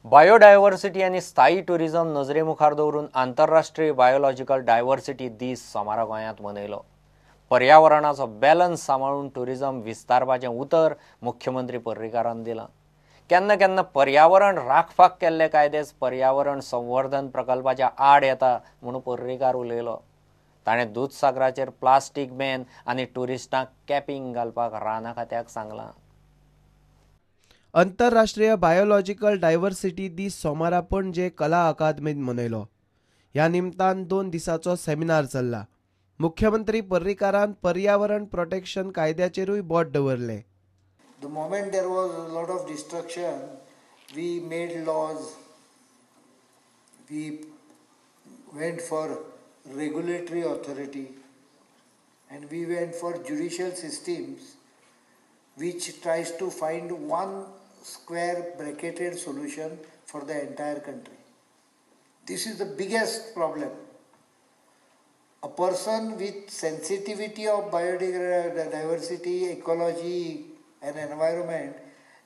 Biodiversity आणि स्थायी tourism नजरेमुखार दवरून आंतरराष्ट्रीय बायोलॉजिकल डायव्हर्सिटी दीस सोमारा गोंयांत मनयलो। पर्यावरणाचो बॅलन्स सांबाळून टुरिझम विस्तारपाचें उतर मुख्यमंत्री पर्रीकारान दिलां। केन्ना केन्ना पर्यावरण राखपाक केल्ले कायदेच पर्यावरण संवर्धन प्रकल्पाच्या आड येता म्हणून पर्रीकार उलयलो। ताणें दूधसागराचेर प्लास्टीक बॅन आनी टुरिस्टांक कॅपिंग घालपाक राना खात्याक सांगलां। आंतरराष्ट्रीय बायोलॉजिकल डायव्हर्सिटी दीस सोमारा पणजे कला अकादमीत मनयलो। ह्या निमतान 2 दिसाचो सेमिनार चल्ला। मुख्यमंत्री पर्रीकारान पर्यावरण प्रोटेक्शन कायद्याचेरूय बोट दवरले। The moment there was a lot of destruction, we made laws, we went for regulatory authority, and we went for judicial systems which tries to find one square bracketed solution for the entire country. This is the biggest problem. A person with sensitivity of biodiversity, ecology and environment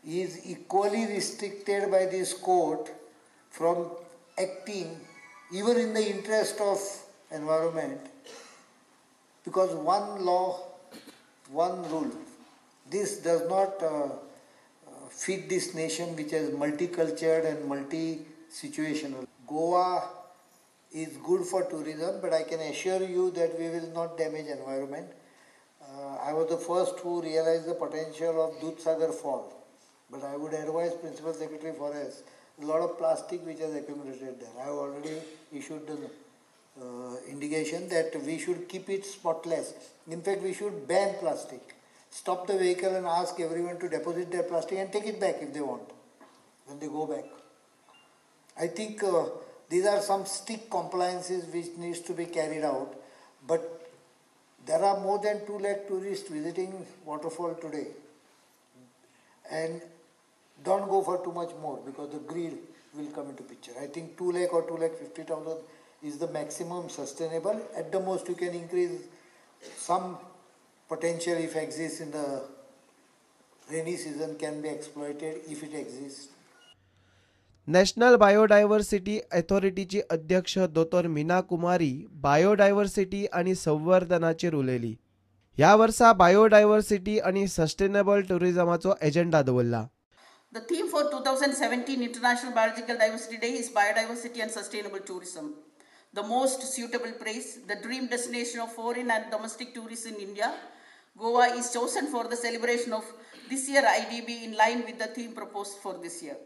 is equally restricted by this court from acting even in the interest of environment, because one law, one rule. This does not fit this nation which is multicultural and multi-situational. Goa is good for tourism, but I can assure you that we will not damage environment. I was the first who realized the potential of Dudhsagar Fall, but I would advise Principal Secretary Forest, a lot of plastic which has accumulated there. I have already issued the indication that we should keep it spotless. In fact, we should ban plastic. Stop the vehicle and ask everyone to deposit their plastic and take it back if they want, when they go back. I think these are some strict compliances which needs to be carried out, but there are more than 2 lakh tourists visiting waterfall today, and don't go for too much more because the greed will come into picture. I think 2 lakh or 2,50,000 is the maximum sustainable. At the most you can increase some potential if exists in the rainy season can be exploited if it exists. National biodiversity अथॉरिटीची अध्यक्ष दोतोर Meena Kumari biodiversity आणि संवर्धनाचेर उलयली। ह्या वर्सा biodiversity आणि sustainable टुरिझमाचो एजेंडा दवरला। The theme for 2017 International Biological Diversity Day is Biodiversity and Sustainable Tourism. The most suitable place, the dream destination of foreign and domestic tourists in India, Goa is chosen for the celebration of this year IDB in line with the theme proposed for this year.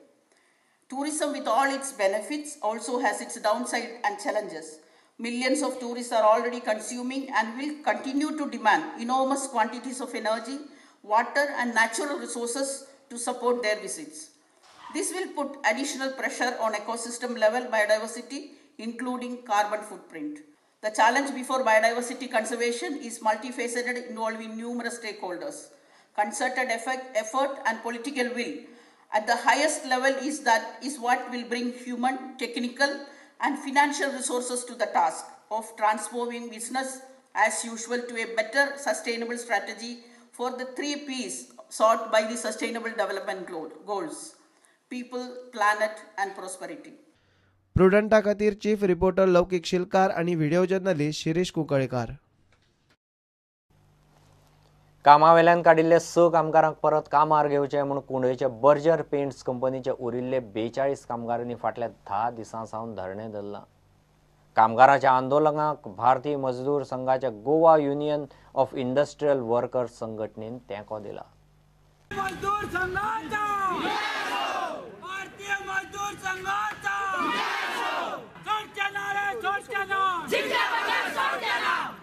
Tourism with all its benefits also has its downside and challenges. Millions of tourists are already consuming and will continue to demand enormous quantities of energy, water and natural resources to support their visits. This will put additional pressure on ecosystem level biodiversity, including carbon footprint. The challenge before biodiversity conservation is multifaceted, involving numerous stakeholders. Concerted effort and political will at the highest level is what will bring human, technical and financial resources to the task of transforming business as usual to a better sustainable strategy for the 3 P's sought by the Sustainable Development Goals: people, planet and prosperity. प्रुडंटा खातीर chief reporter लौकिक शिलकार आणि video journalist Shirish Kunkalkar. कामावेल्यान काडिल्ले 6 कामगारांक परत कामार घेवचे म्हूण कुंडयचे Berger paints कंपनीचे उरिल्ले 42 कामगारांनी फाटल्या 10 दिसां सावन धरणें धरलां। कामगारांच्या आंदोलनाक भारतीय मजदूर संघाच्या Goa union of industrial workers संघटनेन तेंको दिला। मजदूर संघाचा भारतीय मजदूर संघाचा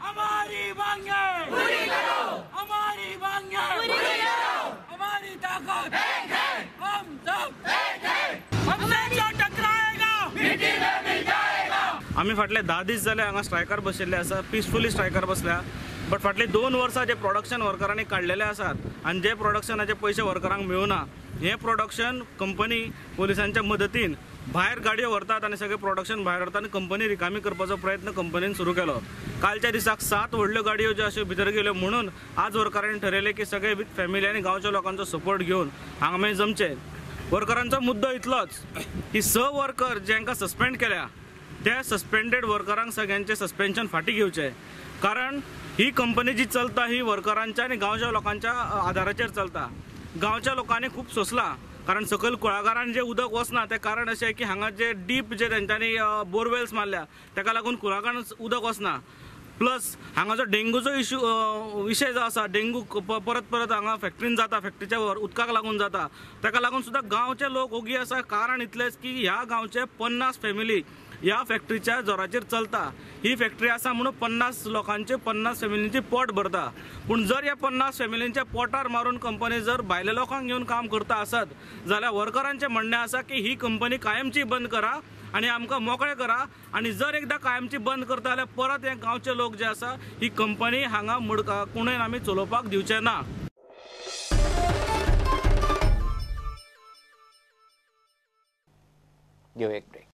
हमारी मांगे पूरी करो, हमारी मांगे पूरी करो, हमारी ताकत एक है, हम सब एक है, हमसे जो टकराएगा मिट्टी में मिल जाएगा। आम्ही फाटले 10 दीस जाले हांगा स्ट्रायकार बशिल्ले आसा, पीसफुली स्ट्रायकार बसल्या, बट फाटले 2 वर्सां जे प्रोडक्शन वर्करांनी काडलेले आसात आनी जे प्रोडक्शनाचे पयशे वर्करांक मेळुना, हे प्रोडक्शन कंपनी पोलिसांच्या मदतीन भायर गाडयो व्हरतात आनी सगळे प्रोडक्शन भायर व्हरतात आनी कंपनी रिकामी करपाचो प्रयत्न कंपनीन सुरू केलो। कालच्या दिसाक 7 व्हडल्यो गाडयो ज्यो अश्यो भितर गेल्यो म्हणून आज वर्करांनी ठरयलें की सगळे विथ फॅमिली आनी गांवच्या लोकांचो सपोर्ट घेवन हांगा मागीर जमचे। वर्करांचो मुद्दो इतलोच की वर्कर जेंका सस्पेंड केल्या त्या सस्पेंडेड वर्करांक सगळ्यांचे सस्पेन्शन फाटी घेवचे, कारण ही कंपनी जी चलता ही वर्करांच्या आणि गांवच्या लोकांच्या आधाराचेर चलता. गांवच्या लोकांनी खूप सोंसला, कारण सकयल कुळागरांत जे उदक वचना ते कारण अशें की हांगा जे डीप जे तेंच्यांनी बोरवेल्स मारल्या ताका लागून कुळागरांत उदक वचना. प्लस हांगा जो डेंगूचो विशय जो आसा, डेंगू परत परत हांगा फॅक्टरीन जाता, फॅक्टरीच्या उदकाक लागून जाता, ताका लागून सुद्दां गांवचे लोक ओगी आसा. कारण इतलेंच की ह्या गांवचे 50 फॅमिली ह्या फॅक्टरीच्या जोराचेर चलता. ही फॅक्टरी आसा म्हणून 50 लोकांचे 50 फॅमिलींची पोट भरता. पूण जर ह्या 50 फॅमिलींच्या पोटार मारून कंपनी जर भायल्या लोकांक घेवन काम करता आसत जाल्यार वर्करांचें म्हणणें आसा की ही कंपनी कायमची बंद करा आणि आमकां मोकळे करा. आणि जर एकदा कायमची बंद करता जाल्यार परत हे गांवचे लोक जे आसा ही कंपनी हांगा कुणेन आमी चलोवपाक दिवचे ना. घेऊ एक ब्रेक.